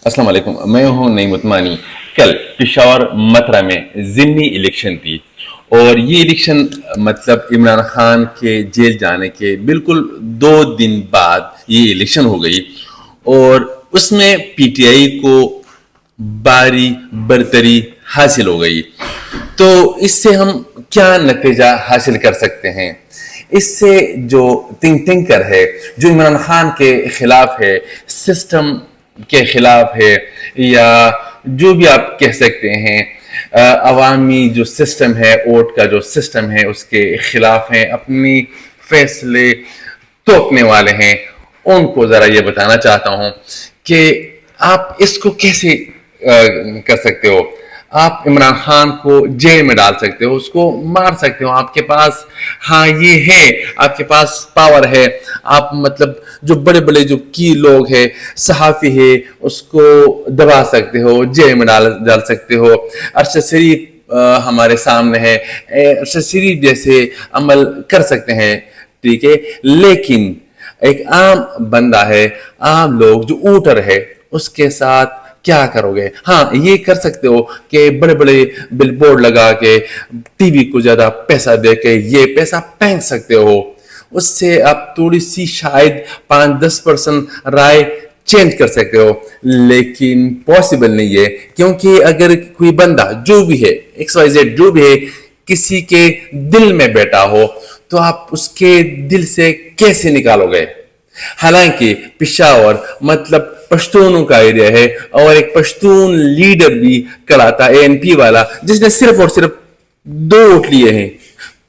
السلام علیکم، میں ہوں نعیم عثمانی۔ کل پشاور متھرا میں ضمنی الیکشن تھی، اور یہ الیکشن مطلب عمران خان کے جیل جانے کے بالکل 2 دن بعد یہ الیکشن ہو گئی، اور اس میں پی ٹی آئی کو باری برتری حاصل ہو گئی۔ تو اس سے ہم کیا نتیجہ حاصل کر سکتے ہیں؟ اس سے جو تنکر ہے، جو عمران خان کے خلاف ہے، سسٹم کے خلاف ہے، یا جو بھی آپ کہہ سکتے ہیں، عوامی جو سسٹم ہے، ووٹ کا جو سسٹم ہے، اس کے خلاف ہیں، اپنی فیصلے توپنے والے ہیں، ان کو ذرا یہ بتانا چاہتا ہوں کہ آپ اس کو کیسے کر سکتے ہو۔ آپ عمران خان کو جیل میں ڈال سکتے ہو، اس کو مار سکتے ہو، آپ کے پاس یہ ہے، آپ کے پاس پاور ہے۔ آپ مطلب جو بڑے بڑے جو کی لوگ ہیں، صحافی ہے، اس کو دبا سکتے ہو، جیل میں ڈال سکتے ہو۔ ارشد شریف ہمارے سامنے ہے، ارشد شریف جیسے عمل کر سکتے ہیں، ٹھیک ہے۔ لیکن ایک عام بندہ ہے، عام لوگ جو ووٹر ہے، اس کے ساتھ کیا کرو گے؟ یہ کر سکتے ہو کہ بڑے بڑے بل بورڈ لگا کے، ٹی وی کو زیادہ پیسہ دے کے یہ پیسہ پھینک سکتے ہو۔ اس سے آپ تھوڑی سی شاید 5-10% رائے چینج کر سکتے ہو، لیکن پاسبل نہیں ہے، کیونکہ اگر کوئی بندہ جو بھی ہے، XYZ جو بھی ہے، کسی کے دل میں بیٹھا ہو، تو آپ اس کے دل سے کیسے نکالو گے؟ حالانکہ پشاور مطلب پشتونوں کا ایریا ہے، اور ایک پشتون لیڈر بھی کڑا تھا، ANP والا، جس نے صرف اور صرف 2 ووٹ لیے ہیں۔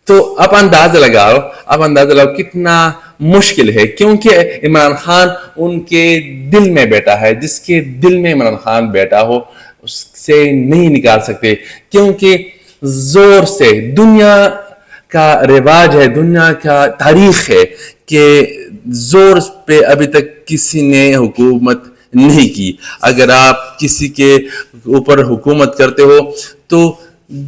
تو آپ اندازہ لگاؤ کتنا مشکل ہے، کیونکہ عمران خان ان کے دل میں بیٹھا ہے۔ جس کے دل میں عمران خان بیٹھا ہو، اس سے نہیں نکال سکتے، کیونکہ زور سے دنیا کا رواج ہے، دنیا کا تاریخ ہے کہ زور پہ ابھی تک کسی نے حکومت نہیں کی۔ اگر آپ کسی کے اوپر حکومت کرتے ہو تو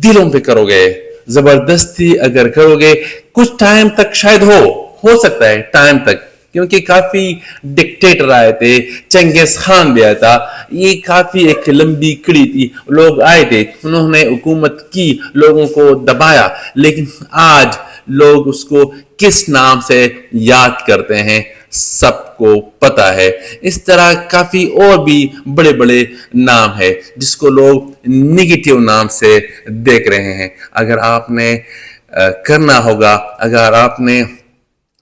دلوں پہ کرو گے، زبردستی اگر کرو گے، کچھ ٹائم تک شاید ہو سکتا ہے، ٹائم تک، کیونکہ کافی ڈکٹیٹر آئے تھے، چنگیز خان بھی آیا تھا، یہ کافی ایک لمبی کڑی تھی، لوگ آئے تھے، انہوں نے حکومت کی، لوگوں کو دبایا، لیکن آج لوگ اس کو کس نام سے یاد کرتے ہیں سب کو پتا ہے۔ اس طرح کافی اور بھی بڑے بڑے نام ہے جس کو لوگ نگیٹیو نام سے دیکھ رہے ہیں۔ اگر آپ نے کرنا ہوگا، اگر آپ نے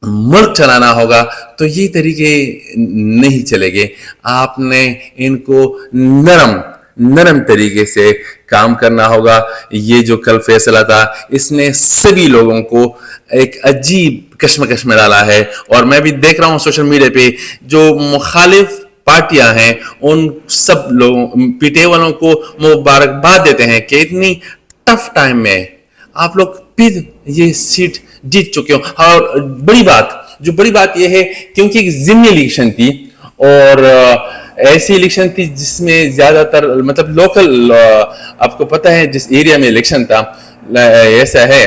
ملک چلانا ہوگا، تو یہ طریقے نہیں چلے گے۔ آپ نے ان کو نرم طریقے سے کام کرنا ہوگا۔ یہ جو کل فیصلہ تھا، اس نے سبھی لوگوں کو ایک عجیب کشمکش میں ڈالا ہے، اور میں بھی دیکھ رہا ہوں سوشل میڈیا پہ جو مخالف پارٹیاں ہیں، ان سب لوگوں پی ٹی آئی والوں کو مبارکباد دیتے ہیں کہ اتنی ٹف ٹائم میں آپ لوگ پھر یہ سیٹ جیت چکے ہو۔ اور بڑی بات یہ ہے، کیونکہ ایک ضمنی الیکشن تھی، اور ایسی الیکشن تھی جس میں زیادہ تر مطلب لوکل، آپ کو پتہ ہے جس ایریا میں الیکشن تھا، ایسا ہے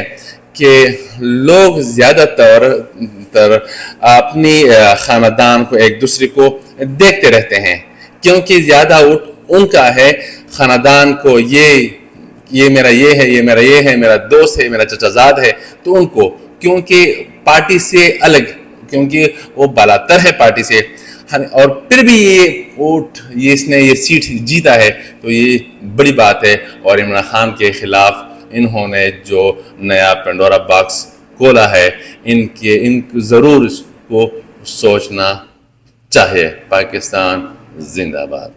کہ لوگ زیادہ تر اپنی خاندان کو، ایک دوسرے کو دیکھتے رہتے ہیں، کیونکہ زیادہ ووٹ ان کا ہے، خاندان کو یہ میرا یہ ہے، یہ میرا یہ ہے، میرا دوست ہے، میرا چچا زاد ہے، تو ان کو، کیونکہ پارٹی سے الگ، کیونکہ وہ بالاتر ہے پارٹی سے، اور پھر بھی یہ ووٹ، اس نے یہ سیٹ جیتا ہے، تو یہ بڑی بات ہے۔ اور عمران خان کے خلاف انہوں نے جو نیا پنڈورا باکس کھولا ہے، ان ضرور اس کو سوچنا چاہیے۔ پاکستان زندہ باد۔